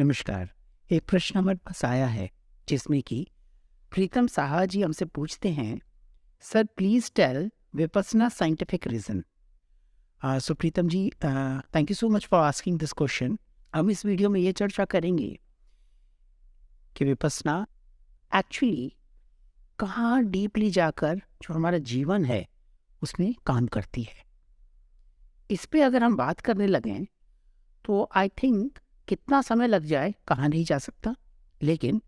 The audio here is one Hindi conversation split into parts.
नमस्कार। एक प्रश्न हमारे पास आया है जिसमें कि प्रीतम साहा जी हमसे पूछते हैं, sir please tell Vipassana scientific reason. So Pritam ji, thank you so much for asking this question. हम इस वीडियो में ये चर्चा करेंगे कि विपसना एक्चुअली कहाँ डीपली जाकर जो हमारा जीवन है उसमें काम करती है। इस पे अगर हम बात करने लगें तो आई थिंक कितना समय लग जाए कहा नहीं जा सकता, लेकिन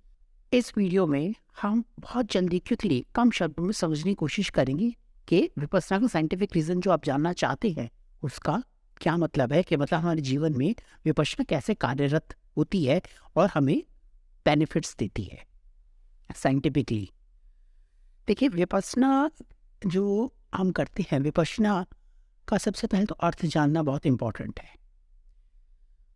इस वीडियो में हम बहुत जल्दी क्विकली कम शब्दों में समझने की कोशिश करेंगे कि विपස්සना का साइंटिफिक रीजन जो आप जानना चाहते हैं उसका क्या मतलब है, कि मतलब हमारे जीवन में विपස්සना कैसे कार्यरत होती है और हमें बेनिफिट्स देती है साइंटिफिकली। देखिए, विपස්සना जो हम करते हैं, विपස්සना का सबसे पहले तो अर्थ जानना बहुत इम्पोर्टेंट है।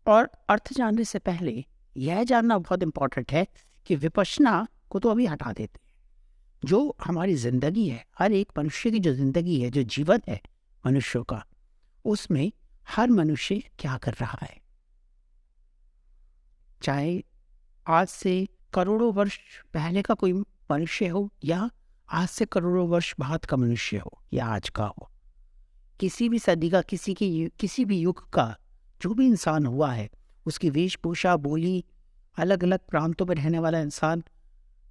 और अर्थ जानने से पहले यह जानना बहुत इम्पोर्टेंट है कि विपश्यना को तो अभी हटा देते हैं। जो हमारी ज़िंदगी है, हर एक मनुष्य की जो ज़िंदगी है, जो जीवन है मनुष्यों का, उसमें हर मनुष्य क्या कर रहा है। चाहे आज से करोड़ों वर्ष पहले का कोई मनुष्य हो या आज से करोड़ों वर्ष बाद का मनुष्य हो या आज का हो, किसी भी सदी का, किसी भी युग का जो भी इंसान हुआ है, उसकी वेशभूषा, बोली, अलग अलग प्रांतों में रहने वाला इंसान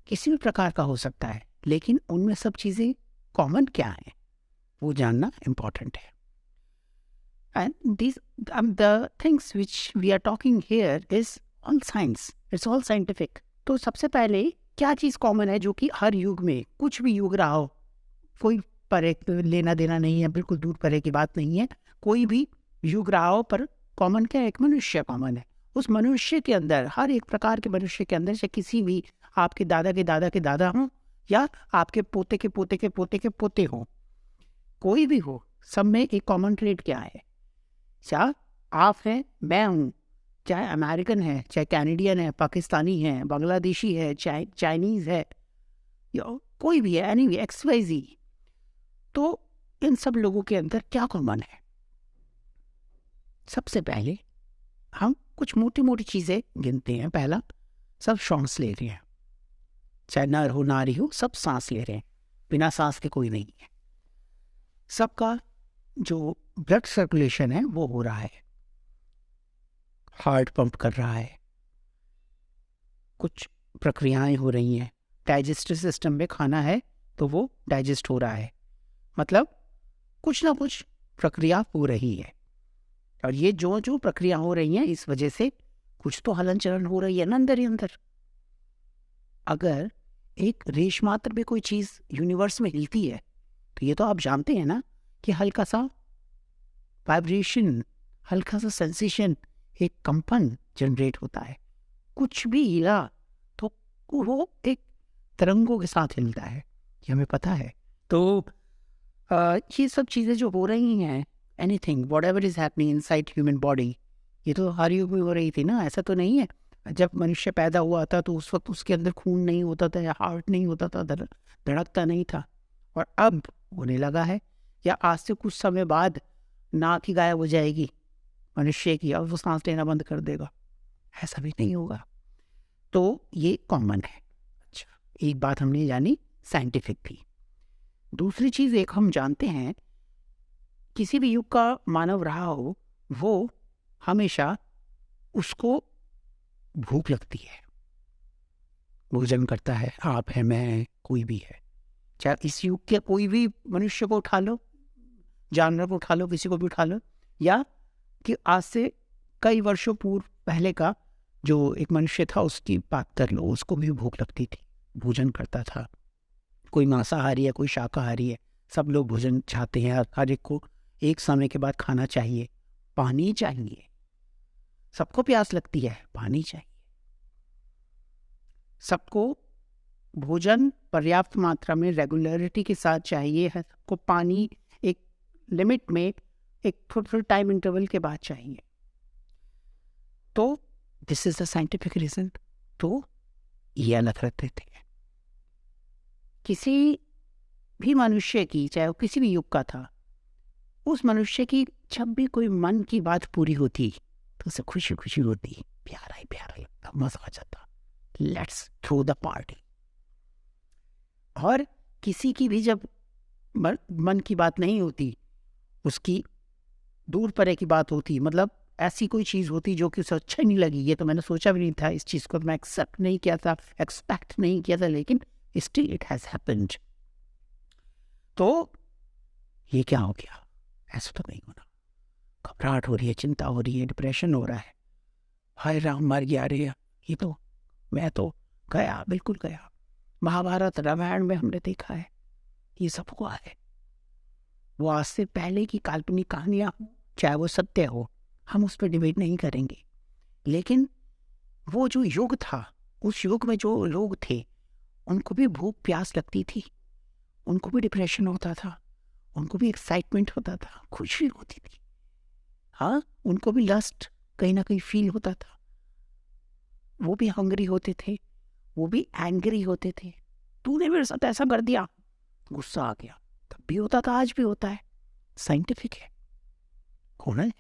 किसी भी प्रकार का हो सकता है, लेकिन उनमें सब चीज़ें कॉमन क्या हैं वो जानना इम्पॉर्टेंट है। And this the things which we are talking here is all science, it's all scientific. तो सबसे पहले क्या चीज़ कॉमन है जो कि हर युग में, कुछ भी युग रहा हो, कोई परे लेना देना नहीं है, बिल्कुल दूर परे की बात नहीं है, कोई भी युग रहा हो, पर कॉमन क्या है? एक मनुष्य कॉमन है। उस मनुष्य के अंदर, हर एक प्रकार के मनुष्य के अंदर, चाहे किसी भी आपके दादा के दादा के दादा हों या आपके पोते के पोते के पोते के पोते हों, कोई भी हो, सब में एक कॉमन ट्रेड क्या है? चाहे आप हैं, मैं हूँ, चाहे अमेरिकन है, चाहे कैनेडियन है, पाकिस्तानी है, बांग्लादेशी है, चाहे चाइनीज़ है, या कोई भी है, एनी XYZ। तो इन सब लोगों के अंदर क्या कॉमन है? सबसे पहले हम कुछ मोटी मोटी चीज़ें गिनते हैं। पहला, सब सांस ले रहे हैं, चाहे नर हो नारी हो, सब सांस ले रहे हैं, बिना सांस के कोई नहीं है। सबका जो ब्लड सर्कुलेशन है वो हो रहा है, हार्ट पंप कर रहा है, कुछ प्रक्रियाएं हो रही हैं, डाइजेस्टिव सिस्टम में खाना है तो वो डाइजेस्ट हो रहा है, मतलब कुछ ना कुछ प्रक्रिया हो रही है। और ये जो जो प्रक्रिया हो रही है, इस वजह से कुछ तो हलन चलन हो रही है ना अंदर ही अंदर। अगर एक रेश मात्र में कोई चीज़ यूनिवर्स में हिलती है तो ये तो आप जानते हैं ना कि हल्का सा वाइब्रेशन, हल्का सा सेंसेशन, एक कंपन जनरेट होता है। कुछ भी हिला तो वो एक तरंगों के साथ हिलता है, ये हमें पता है। तो ये सब चीज़ें जो हो रही हैं, anything whatever is happening inside human body, ये तो हर युग में हो रही थी ना। ऐसा तो नहीं है जब मनुष्य पैदा हुआ था तो उस वक्त उसके अंदर खून नहीं होता था या हार्ट नहीं होता था, धड़कता नहीं था, और अब होने लगा है। या आज से कुछ समय बाद नाक ही गायब हो जाएगी मनुष्य की और वो सांस लेना बंद कर देगा, ऐसा भी नहीं होगा। तो ये कॉमन है। अच्छा, एक बात हमने जानी साइंटिफिक थी। दूसरी चीज़ एक हम जानते हैं, किसी भी युग का मानव रहा हो, वो हमेशा उसको भूख लगती है, भोजन करता है। आप है, मैं, कोई भी है, चाहे इस युग के कोई भी मनुष्य को उठा लो, जानवर को उठा लो, किसी को भी उठा लो, या कि आज से कई वर्षों पूर्व पहले का जो एक मनुष्य था उसकी बात कर लो, उसको भी भूख लगती थी, भोजन करता था। कोई मांसाहारी है, कोई शाकाहारी है, सब लोग भोजन चाहते हैं। हर एक को एक समय के बाद खाना चाहिए, पानी चाहिए, सबको प्यास लगती है, पानी चाहिए। सबको भोजन पर्याप्त मात्रा में रेगुलरिटी के साथ चाहिए है, सबको पानी एक लिमिट में, एक थोड़ा टाइम इंटरवल के बाद चाहिए। तो this is the scientific reason. तो ये अलग रहते थे। किसी भी मनुष्य की, चाहे वो किसी भी युग का था, उस मनुष्य की जब भी कोई मन की बात पूरी होती तो उसे खुशी खुशी होती, प्यारा ही प्यारा लगता, मजा आ जाता, लेट्स थ्रो द पार्टी। और किसी की भी जब मन की बात नहीं होती, उसकी दूर परे की बात होती, मतलब ऐसी कोई चीज़ होती जो कि उसे अच्छा नहीं लगी, ये तो मैंने सोचा भी नहीं था, इस चीज़ को मैं एक्सेप्ट नहीं किया था, एक्सपेक्ट नहीं किया था, लेकिन स्टिल इट हैज़ हैपेंड। तो ये क्या हो गया? ऐसा तो नहीं होना। घबराहट हो रही है, चिंता हो रही है, डिप्रेशन हो रहा है, हाय राम मर गया रे, ये तो मैं तो गया, बिल्कुल गया। महाभारत रामायण में हमने देखा है ये सब हुआ है। वो आज से पहले की काल्पनिक कहानियां, चाहे वो सत्य हो, हम उस पर डिबेट नहीं करेंगे, लेकिन वो जो युग था, उस युग में जो लोग थे, उनको भी भूख प्यास लगती थी, उनको भी डिप्रेशन होता था, उनको भी एक्साइटमेंट होता था, खुशी होती थी, हाँ, उनको भी लस्ट कहीं ना कहीं फील होता था, वो भी हंग्री होते थे, वो भी एंग्री होते थे। तूने मेरे साथ ऐसा कर दिया, गुस्सा आ गया, तब भी होता था, आज भी होता है, साइंटिफिक है, होना है।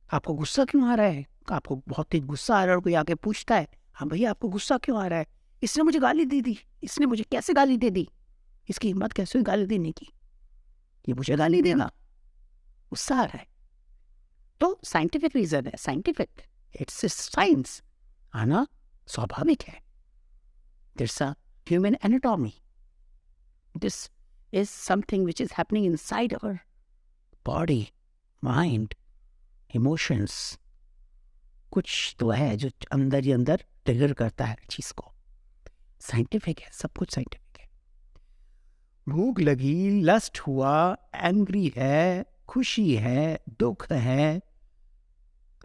आपको गुस्सा क्यों आ रहा है? आपको बहुत तेज गुस्सा आ रहा है और कोई आके पूछता है, हाँ भैया आपको गुस्सा क्यों आ रहा है? इसने मुझे गाली दे दी, इसने मुझे कैसे गाली दे दी, इसकी हिम्मत कैसे हुई गाली देने की, ये मुझे गाली देना, गुस्सा आ रहा है। तो साइंटिफिक रीजन है, साइंटिफिक, इट्स साइंस, आना स्वाभाविक है। This a human anatomy, this is something which is happening inside our body, mind, emotions, कुछ तो है जो अंदर ही अंदर ट्रिगर करता है चीज को। साइंटिफिक है, सब कुछ साइंटिफिक है। भूख लगी, लस्ट हुआ, एंग्री है, खुशी है, दुख है,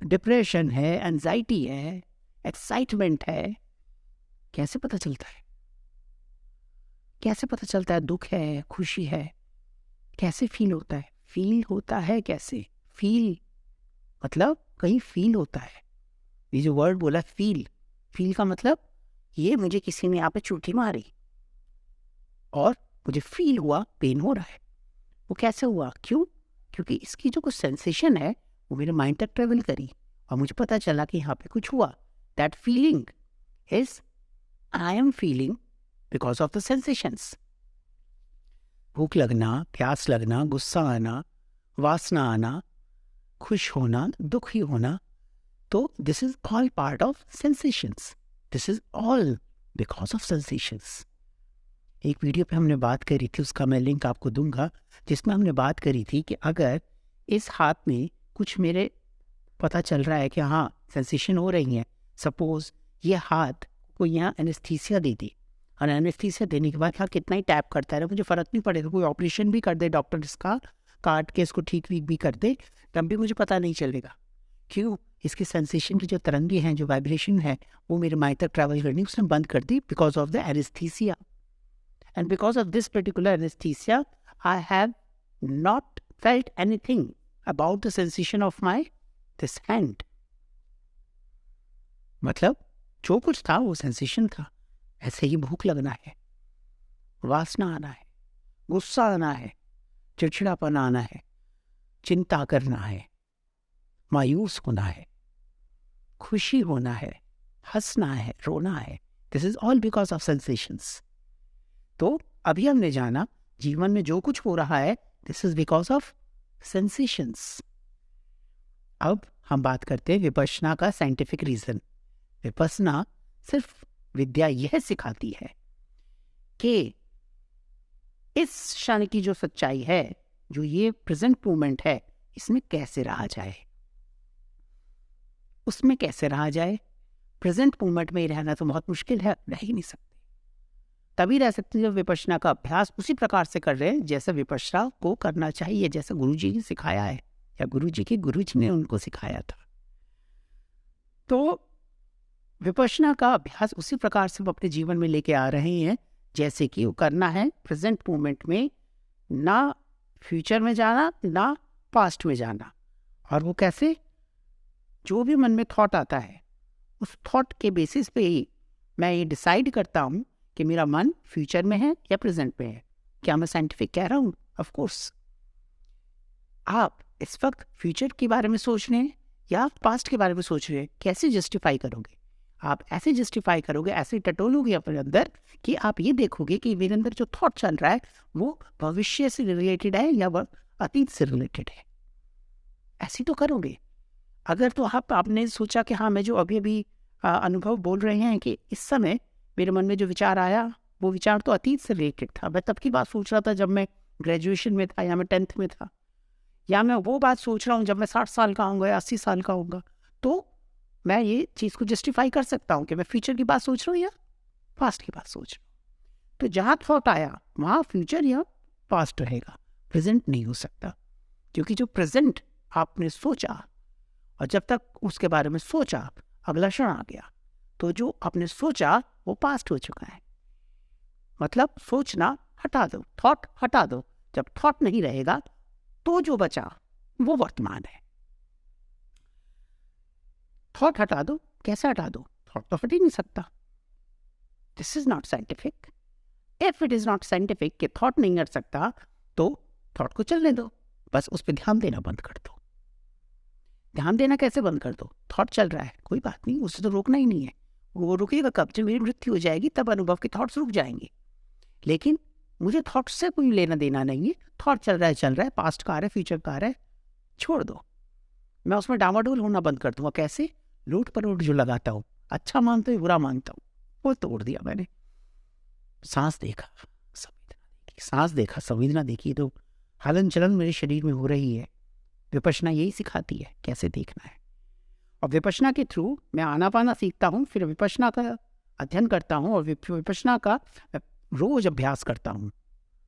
डिप्रेशन है, एंजाइटी है, एक्साइटमेंट है, कैसे पता चलता है? कैसे पता चलता है दुख है, खुशी है? कैसे फील होता है? फील होता है कैसे? फील मतलब कहीं फील होता है। ये जो वर्ड बोला फील, फील का मतलब ये मुझे किसी ने यहाँ पे चूठी मारी और मुझे फील हुआ, पेन हो रहा है। वो कैसे हुआ? क्यों? क्योंकि इसकी जो कुछ सेंसेशन है वो मेरे माइंड तक ट्रेवल करी और मुझे पता चला कि यहाँ पे कुछ हुआ। That feeling is I am feeling because of the sensations. भूख लगना, प्यास लगना, गुस्सा आना, वासना आना, खुश होना, दुखी होना, तो this is all part of sensations. This is all because of sensations. एक वीडियो पे हमने बात करी थी, उसका मैं लिंक आपको दूंगा, जिसमें हमने बात करी थी कि अगर इस हाथ में कुछ मेरे पता चल रहा है कि हाँ सेंसेशन हो रही है, सपोज ये हाथ को यहाँ एनेस्थीसिया दे दी और एनेस्थीसिया देने के बाद हाँ कितना ही टैप करता है मुझे फ़र्क नहीं पड़ेगा, कोई ऑपरेशन भी कर दे डॉक्टर, इसका काट के इसको ठीक भी कर दे, तब भी मुझे पता नहीं चलेगा। क्यों? इसके सेंसेशन की जो तरंगे हैं, जो वाइब्रेशन है, वो मेरे माइंड तक ट्रैवल करनी उसने बंद कर दी because of the anaesthesia. And because of this particular anesthesia, I have not felt anything about the sensation of my this hand. मतलब जो कुछ था वो सेंसेशन था। ऐसे ही भूख लगना है, वासना आना है, गुस्सा आना है, चिड़चिड़ापन आना है, चिंता करना है, मायूस होना है, खुशी होना है, हंसना है, रोना है। This is all because of sensations. तो अभी हमने जाना जीवन में जो कुछ हो रहा है this is because of sensations. अब हम बात करते हैं विपश्यना का साइंटिफिक रीजन। विपश्यना सिर्फ विद्या यह सिखाती है कि इस क्षण की जो सच्चाई है, जो ये प्रेजेंट मोमेंट है, इसमें कैसे रहा जाए, उसमें कैसे रहा जाए। प्रेजेंट मोमेंट में रहना तो बहुत मुश्किल है, रह ही नहीं सकते। तभी रह सकते जब विपश्यना का अभ्यास उसी प्रकार से कर रहे हैं जैसे विपश्यना को करना चाहिए, जैसे गुरुजी ने सिखाया है या गुरुजी के गुरुजी ने उनको सिखाया था। तो विपश्यना का अभ्यास उसी प्रकार से वो अपने जीवन में लेके आ रहे हैं जैसे कि वो करना है प्रेजेंट मोमेंट में, ना फ्यूचर में जाना ना पास्ट में जाना। और वो कैसे? जो भी मन में थॉट आता है उस थॉट के बेसिस पे ही मैं ये डिसाइड करता हूँ कि मेरा मन फ्यूचर में है या प्रेजेंट में है। क्या मैं साइंटिफिक कह रहा हूँ? Of course. आप इस वक्त फ्यूचर के बारे में सोच रहे हैं या पास्ट के बारे में सोच रहे हैं, कैसे जस्टिफाई करोगे? आप ऐसे जस्टिफाई करोगे, ऐसे टटोलोगे अपने अंदर कि आप ये देखोगे कि मेरे अंदर जो थॉट चल रहा है वो भविष्य से रिलेटेड है या वह अतीत से रिलेटेड है। ऐसे तो करोगे। अगर तो आपने सोचा कि हाँ, मैं जो अभी अभी अनुभव बोल रहे हैं कि इस समय मेरे मन में जो विचार आया वो विचार तो अतीत से रिलेटेड था, मैं तब की बात सोच रहा था जब मैं ग्रेजुएशन में था या मैं 10th में था, या मैं वो बात सोच रहा हूँ जब मैं 60 साल का होऊंगा या 80 साल का होऊंगा, तो मैं ये चीज़ को जस्टिफाई कर सकता हूँ कि मैं फ्यूचर की बात सोच रहा हूँ या पास्ट की बात सोच रहा हूँ। तो जहाँ थॉट आया वहाँ फ्यूचर या पास्ट रहेगा, प्रेजेंट नहीं हो सकता, क्योंकि जो प्रेजेंट आपने सोचा और जब तक उसके बारे में सोचा अगला क्षण आ गया, तो जो आपने सोचा वो पास्ट हो चुका है। मतलब सोचना हटा दो, थॉट हटा दो। जब थॉट नहीं रहेगा तो जो बचा वो वर्तमान है। थॉट हटा दो, कैसे हटा दो? थॉट तो हट ही नहीं सकता। This is not scientific. If it is not scientific कि थॉट नहीं हट सकता, तो थॉट को चलने दो, बस उस पर ध्यान देना बंद कर दो। ध्यान देना कैसे बंद कर दो? थॉट चल रहा है, कोई बात नहीं, उसे तो रोकना ही नहीं है। वो रुकेगा कब? जब मेरी मृत्यु हो जाएगी तब अनुभव के थॉट्स रुक जाएंगे। लेकिन मुझे थॉट से कोई लेना देना नहीं है। थॉट चल रहा है, पास्ट का आ रहा है, फ्यूचर का आ रहा है, छोड़ दो। मैं उसमें डामाडोल होना बंद कर दूंगा। कैसे? लोट परोट जो लगाता हूँ, अच्छा मानता हूँ बुरा मानता हूँ, वो तोड़ दिया मैंने। सांस देखा, संवेदना देखी, सांस देखा, संवेदना देखी, तो हलन चलन मेरे शरीर में हो रही है। विपश्यना यही सिखाती है कैसे देखना है। और विपश्यना के थ्रू मैं आनापाना सीखता हूँ, फिर विपश्यना का अध्ययन करता हूँ और विपश्यना का रोज अभ्यास करता हूँ,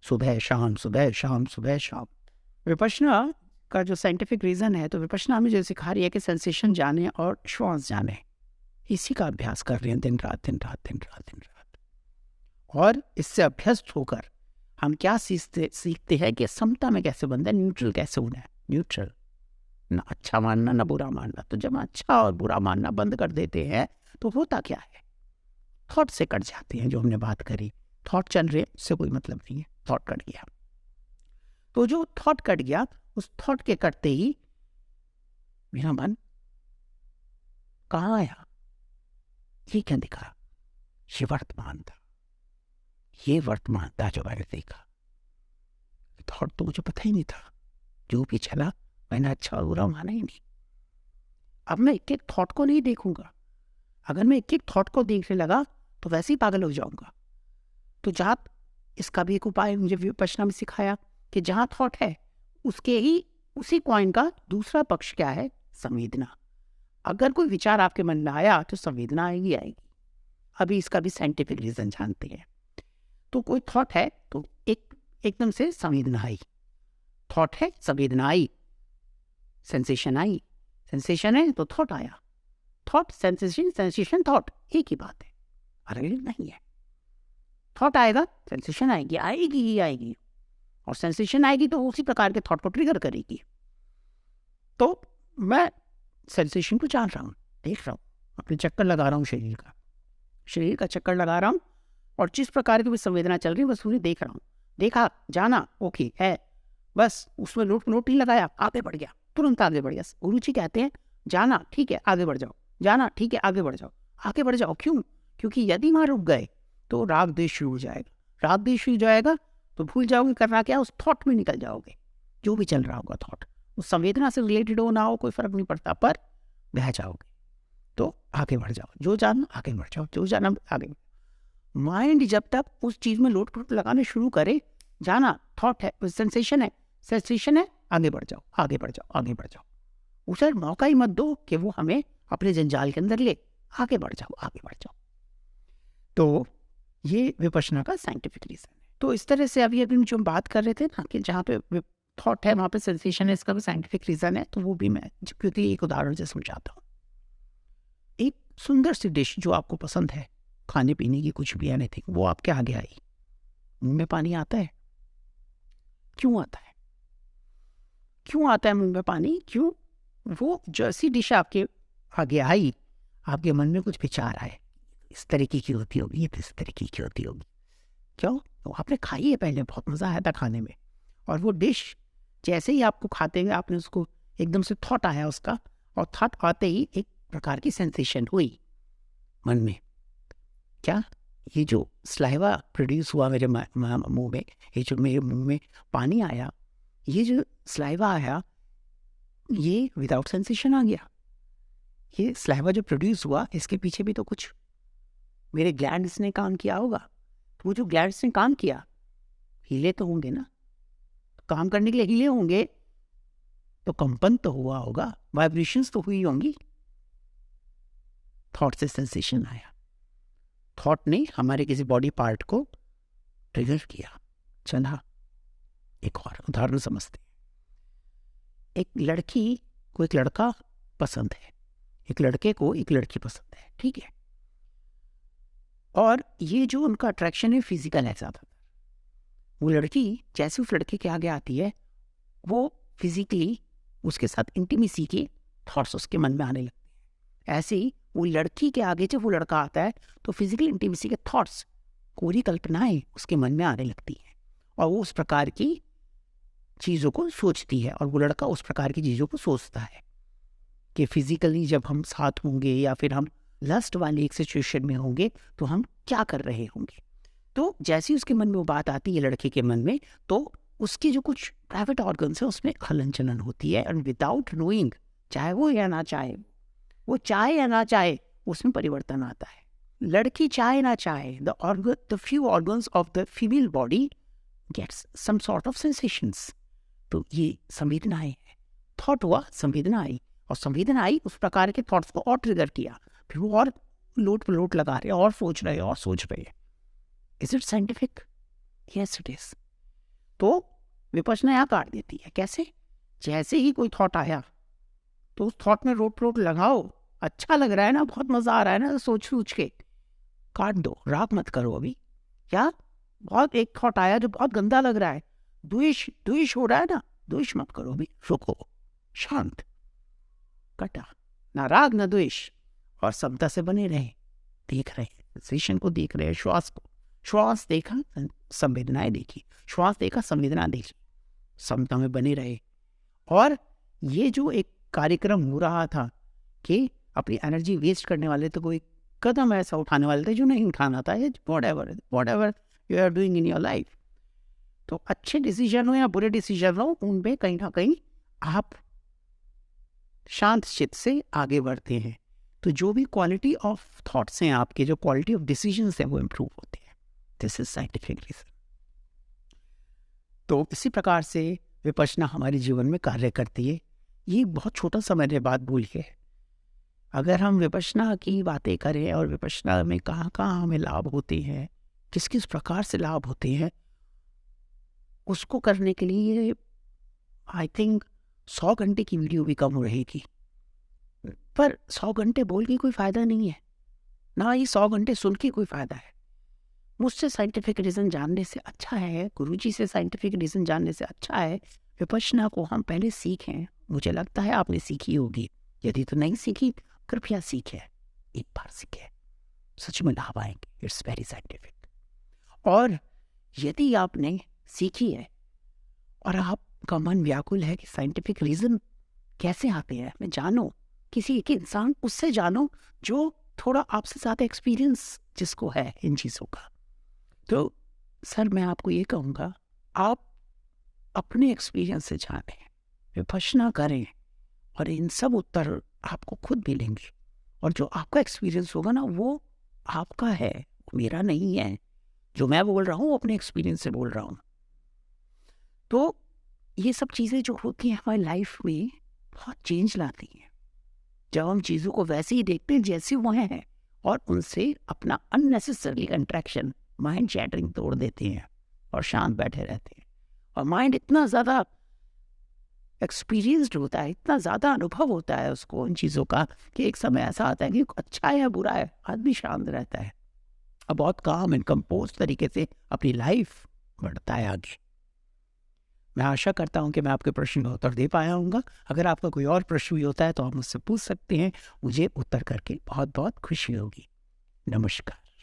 सुबह शाम, सुबह शाम, सुबह शाम। विपश्यना का जो साइंटिफिक रीज़न है, तो विपश्यना हमें जो सिखा रही है कि सेंसेशन जाने और श्वास जाने, इसी का अभ्यास कर रहे हैं दिन रात दिन रात दिन रात दिन रात। और इससे अभ्यस्त होकर हम क्या सीखते हैं कि समता में कैसे बनना है, न्यूट्रल कैसे होना है। न्यूट्रल, ना अच्छा मानना ना बुरा मानना। तो जब अच्छा और बुरा मानना बंद कर देते हैं तो होता क्या है? थॉट से कट जाते हैं। जो हमने बात करी, थॉट चल रहे, उससे कोई मतलब नहीं है, थॉट कट गया। तो जो थॉट कट गया, उस थॉट के कटते ही मेरा मन कहाँ आया? ये क्या दिखा? ये वर्तमान था, ये वर्तमान था जो मैंने देखा। थॉट तो मुझे पता ही नहीं था, जो भी चला मैंने अच्छा और बुरा माना ही नहीं। अब मैं एक एक थॉट को नहीं देखूंगा। अगर मैं एक एक थॉट को देखने लगा तो वैसे ही पागल हो जाऊंगा। तो जहाँ, इसका भी एक उपाय मुझे विपश्यना में सिखाया कि जहाँ थॉट है उसके ही उसी कॉइन का दूसरा पक्ष क्या है? संवेदना। अगर कोई विचार आपके मन में आया तो संवेदना आएगी आएगी। अभी इसका भी साइंटिफिक रीजन जानते हैं। तो कोई थॉट है तो एकदम से संवेदना आई, थॉट है संवेदना आई, सेंसेशन आई, सेंसेशन है तो थॉट आया, थॉट सेंसेशन, सेंसेशन थॉट, एक ही बात है, अलग नहीं है। थॉट आएगा, सेंसेशन आएगी, आएगी ही आएगी, और सेंसेशन आएगी तो उसी प्रकार के थॉट को ट्रिगर करेगी। तो मैं सेंसेशन को जान रहा हूँ, देख रहा हूँ, अपने चक्कर लगा रहा हूँ, शरीर का चक्कर लगा रहा हूँ, और जिस प्रकार की भी संवेदना चल रही है बस उन्हें देख रहा हूँ। देखा, जाना, ओके है, बस उसमें नोट नहीं लगाया, आगे बढ़ गया, तुरंत आगे बढ़ गया। गुरु जी कहते हैं जाना ठीक है आगे बढ़ जाओ, जाना ठीक है आगे बढ़ जाओ, आगे बढ़ जाओ। क्यों? क्योंकि यदि वहां रुक गए तो राग द्वेष शुरू हो जाएगा, राग द्वेष शुरू हो जाएगा तो भूल जाओगे करना क्या, उस थॉट में निकल जाओगे। जो भी चल रहा होगा थॉट, उस संवेदना से रिलेटेड हो ना हो कोई फर्क नहीं पड़ता, पर बह जाओगे। तो आगे बढ़ जाओ, जो जानना आगे बढ़ जाओ, जो जानना आगे। माइंड जब तक उस चीज में लोट पोट लगाने शुरू करे, जाना थॉट है, सेंसेशन है, सेंसेशन है, आगे बढ़ जाओ, आगे बढ़ जाओ, आगे बढ़ जाओ। उसे मौका ही मत दो कि वो हमें अपने जंजाल के अंदर ले, आगे बढ़ जाओ, आगे बढ़ जाओ। तो ये विपश्यना का साइंटिफिक रीजन है। तो इस तरह से अभी जो बात कर रहे थे ना कि जहाँ पे थॉट है वहाँ पे सेंसेशन है, इसका भी साइंटिफिक रीजन है। तो वो भी मैं क्योंकि एक उदाहरण से समझाता हूँ। एक सुंदर सी डिश जो आपको पसंद है, खाने पीने की कुछ भी एनीथिंग, वो आपके आगे आई, मुंह में पानी आता है। क्यों आता है? क्यों आता है मुंह में पानी? क्यों? वो जैसी डिश आपके आगे आई, आपके मन में कुछ विचार आए, इस तरीके की होती होगी, ये इस तरीके की होती होगी। क्यों? तो आपने खाई है पहले, बहुत मजा आया था खाने में, और वो डिश जैसे ही आपको खाते हुए आपने उसको एकदम से थॉट आया उसका, और थॉट आते ही एक प्रकार की सेंसेशन हुई मन में। क्या? ये जो स्लाइवा प्रोड्यूस हुआ मेरे मुंह में, ये जो मेरे मुंह में पानी आया, ये जो स्लाइवा आया, ये विदाउट सेंसेशन आ गया। ये स्लाइवा जो प्रोड्यूस हुआ, इसके पीछे भी तो कुछ मेरे ग्लैंड्स ने काम किया होगा। तो वो जो ग्लैंड्स ने काम किया, हिले तो होंगे ना, काम करने के लिए हिले होंगे, तो कंपन तो हुआ होगा, वाइब्रेशंस तो हुई होंगी। थॉट से सेंसेशन आया, थॉट ने हमारे किसी बॉडी पार्ट को ट्रिगर किया। चला, एक और उदाहरण समझते हैं। एक लड़की को एक लड़का पसंद है, एक लड़के को एक लड़की पसंद है, ठीक है। और ये जो उनका अट्रैक्शन है फिजिकल है ज़्यादातर। वो लड़की जैसे उस लड़के के आगे आती है, वो फिजिकली उसके साथ इंटीमेसी के थॉट्स उसके मन में आने लगते हैं। ऐसे ही वो लड़की के आगे जब वो लड़का आता है, तो फिजिकल इंटीमेसी के थॉट्स, पूरी कल्पनाएं उसके मन में आने लगती हैं, और वो उस प्रकार की चीज़ों को सोचती है, और वो लड़का उस प्रकार की चीज़ों को सोचता है कि फिजिकली जब हम साथ होंगे या फिर हम लस्ट वाली एक सिचुएशन में होंगे तो हम क्या कर रहे होंगे। तो जैसे ही उसके मन में वो बात आती है लड़के के मन में, तो उसके जो कुछ प्राइवेट ऑर्गन्स है उसमें हलन चलन होती है, एंड विदाउट नोइंग, चाहे वो या ना चाहे, वो चाहे या ना चाहे, उसमें परिवर्तन आता है। लड़की चाहे ना चाहे, the few organs of the female body gets some sort of sensations. तो ये संवेदनाएं है, थॉट हुआ, संवेदना आई, और संवेदना आई, उस प्रकार के थॉट्स को और ट्रिगर किया, फिर वो और लोट पलोट लगा रहे, और सोच रहे और सोच रहे। Is it scientific? Yes it is. तो विपश्यना यहाँ काट देती है। कैसे? जैसे ही कोई थॉट आया, तो उस थॉट में रोट पलोट लगाओ, अच्छा लग रहा है ना, बहुत मजा आ रहा है ना, तो सोच के काट दो, राग मत करो अभी। क्या? बहुत एक थॉट आया जो बहुत गंदा लग रहा है, द्वेष हो रहा है ना, द्वेष मत करो अभी, रुको, शांत, कटा, ना राग ना द्वेष, और समता से बने रहे, देख रहे सेशन को, देख रहे श्वास को, श्वास देखा, संवेदनाएं देखी, श्वास देखा, संवेदना देखी, समता में बने रहे। और ये जो एक कार्यक्रम हो रहा था कि अपनी एनर्जी वेस्ट करने वाले तो कोई कदम ऐसा उठाने वाले थे जो नहीं उठाना था, whatever you are doing in your life, तो अच्छे डिसीजन हो या बुरे डिसीजन हो, उनपे कहीं ना कहीं आप शांत चित्त से आगे बढ़ते हैं। तो जो भी क्वालिटी ऑफ थॉट्स हैं आपके, जो क्वालिटी ऑफ डिसीजंस हैं, वो इम्प्रूव होते हैं। This is scientific reason. तो इसी प्रकार से विपश्यना हमारे जीवन में कार्य करती है। ये बहुत छोटा सा मैंने बात बोली है। अगर हम विपश्यना की बातें करें और विपश्यना में कहाँ कहाँ हमें लाभ होते हैं, किस किस प्रकार से लाभ होते हैं, उसको करने के लिए आई थिंक 100 घंटे की वीडियो भी कम रहेगी। पर 100 घंटे बोल के कोई फ़ायदा नहीं है, ना ही 100 घंटे सुन के कोई फ़ायदा है। मुझसे साइंटिफिक रीज़न जानने से अच्छा है, गुरुजी से साइंटिफिक रीज़न जानने से अच्छा है, विपश्यना को हम पहले सीखें। मुझे लगता है आपने सीखी होगी, यदि तो नहीं सीखी, कृपया सीखें, एक बार सीखें, सच में लाभ आएंगे। It's very scientific. और यदि आपने सीखी है और आपका मन व्याकुल है कि साइंटिफिक रीज़न कैसे आते हैं, मैं जानो, किसी एक इंसान उससे जानो जो थोड़ा आपसे ज़्यादा एक्सपीरियंस जिसको है इन चीज़ों का। तो सर मैं आपको ये कहूँगा, आप अपने एक्सपीरियंस से जानें, विपश्यना करें, और इन सब उत्तर आपको खुद मिलेंगे। और जो आपका एक्सपीरियंस होगा ना, वो आपका है, मेरा नहीं है। जो मैं बोल रहा हूँ अपने एक्सपीरियंस से बोल रहा हूँ। तो ये सब चीज़ें जो होती हैं हमारी लाइफ में बहुत चेंज लाती हैं, जब हम चीज़ों को वैसे ही देखते हैं जैसे वो हैं, और उनसे अपना अननेसेसरी कंट्रैक्शन, माइंड चैटरिंग तोड़ देते हैं और शांत बैठे रहते हैं। और माइंड इतना ज़्यादा एक्सपीरियंस्ड होता है, इतना ज़्यादा अनुभव होता है उसको इन चीज़ों का, कि एक समय ऐसा आता है कि अच्छा है या बुरा है, आदमी शांत रहता है, अब बहुत काम एंड कंपोज तरीके से अपनी लाइफ बढ़ता है आगे। मैं आशा करता हूं कि मैं आपके प्रश्न का उत्तर दे पाया हूँगा। अगर आपका कोई और प्रश्न भी होता है तो आप मुझसे पूछ सकते हैं, मुझे उत्तर करके बहुत बहुत खुशी होगी। नमस्कार।